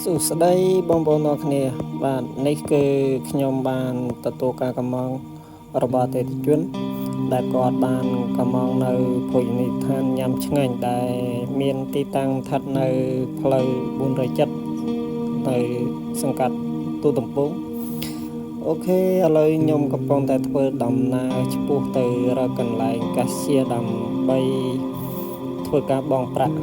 សួស្តីបងប្អូនទាំងគ្នាបាទនេះគឺខ្ញុំបានទទួលការកម្មងរបស់អតិថិជនដែលគាត់បានកម្មងនៅភោជនីយដ្ឋានញ៉ាំឆ្ងាញ់ដែលមានទីតាំងស្ថិតនៅផ្លូវ407នៅសង្កាត់ទូទំពូអូខេឥឡូវខ្ញុំកំពុងតែធ្វើដំណើរឆ្ពោះទៅរកកន្លែងកាសៀដើម្បីធ្វើការបង់ប្រាក់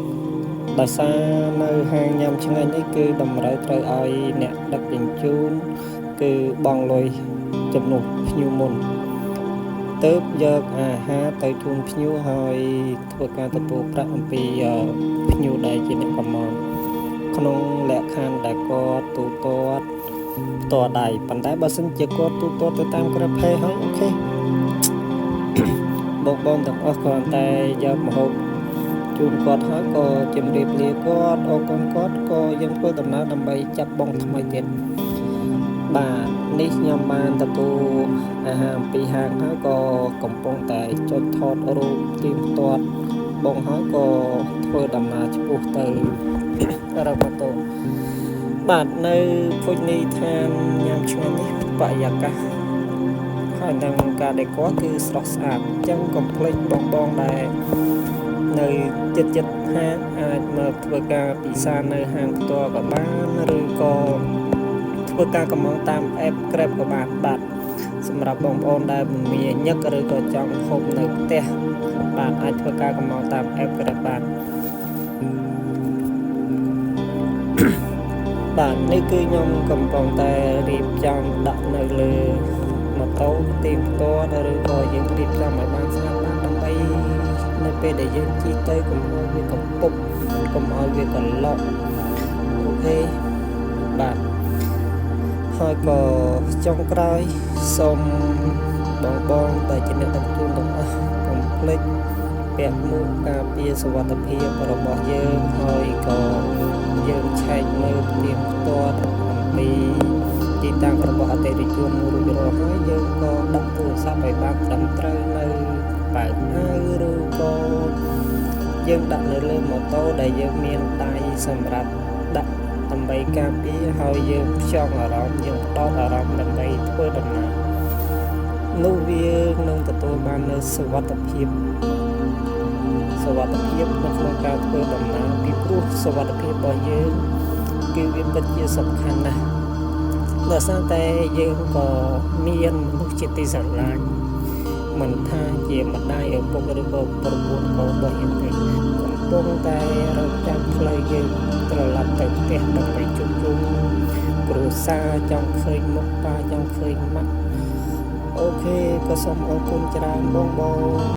ដោយសារនៅហាងញ៉ាំឆ្ងាញ់នេះគឺតម្រូវត្រូវឲ្យអ្នកដឹកជញ្ជូនគឺបង់លុយចំនួនភ្ញៀវមុនទើបយកអាហារទៅជូនភ្ញៀវហើយធ្វើការទទួលប្រាក់អំពីភ្ញៀវដែលជាអ្នកកម្មងក្នុងលក្ខខណ្ឌដែលគាត់ទូទាត់ផ្ទាល់ដៃប៉ុន្តែបើសិនជាគាត់ទូទាត់ទៅតាម Grab Pay ហើយអូខេបងទាំងអស់គ្រាន់តែយកម្ហូបជូនគាត់ហើយក៏ជម្រាបលាគាត់អរគុណគាត់ក៏យើងធ្វើដំណើរដើម្បីចាប់បងថ្មីទៀតបាទនេះខ្ញុំបានទទួលអាហារអំពីហាងហើយក៏កំពុងតែចុចថតរូបទៀងទាត់បងហើយក៏ធ្វើដំណើរឆ្ពោះទៅរកម៉ូតូបាទនៅភោជនីយដ្ឋានញ៉ាំឆ្ងាញ់នេះបរិយាកាសហើយនឹងការដេកគឺស្រស់ស្អាតអញ្ចឹងកុំភ្លេចបងដែលនៅចិត្តហាងអាចមកធ្វើការពិសានៅហាងផ្ទាល់ក៏បានឬក៏ធ្វើការកម្មងតាម app Grab ក៏បានបាទសម្រាប់បងប្អូនដែលមានញឹកឬក៏ចង់ហូបនៅផ្ទះបាទអាចធ្វើការកម្មងតាម app Grab បានបាទនេះគឺខ្ញុំកំពុងតែរៀបចំដាក់នៅលើម៉ូតូទីផ្ទាល់ឬក៏យើងរៀបចំឲ្យបានស្អាតបានដើម្បីនៅពេលដែលយើងជិះទៅកុំឲ្យវាកំពុកកុំឲ្យវាកឡុកអូខេបាទហើយក៏ចុងក្រោយសូមបងដែលជាអ្នកដឹកជញ្ជូនទាំងអស់កុំភ្លេចពាក់មួកការពារសុវត្ថិភាពរបស់យើងហើយក៏យើងឆែកមើលទៀងទាត់អំពីទីតាំងរបស់អតិថិជនរួចរាល់ហើយយើងក៏ដាក់ទូរស័ព្ទឲ្យបានត្រឹមត្រូវនៅបែបណាឬក៏យើងដាក់នៅលើម៉ូតូដែលយើងមានដៃសម្រាប់ដាក់ដើម្បីការពារហើយយើងផ្ចង់អារម្មណ៍យើងផ្ដោតអារម្មណ៍ដើម្បីធ្វើដំណើរនោះវានឹងទទួលបាននូវសុវត្ថិភាពនៅក្នុងការធ្វើដំណើរពីព្រោះសុវត្ថិភាពរបស់យើងគឺវាពិតជាសំខាន់ណាស់ដោយសារតែយើងក៏មានមនុស្សជាទីស្រឡាញ់មិនថាជាម្ដាយឪពុកឬក៏ប្រពន្ធកូនរបស់យើងទេកំពុងតែរកចាំផ្លូវយើងត្រឡប់ទៅផ្ទះដើម្បីជួបជុំគ្រួសារចង់ឃើញមុខប៉ាចង់ឃើញម៉ាក់អូខេក៏សូមអរគុណច្រើនបង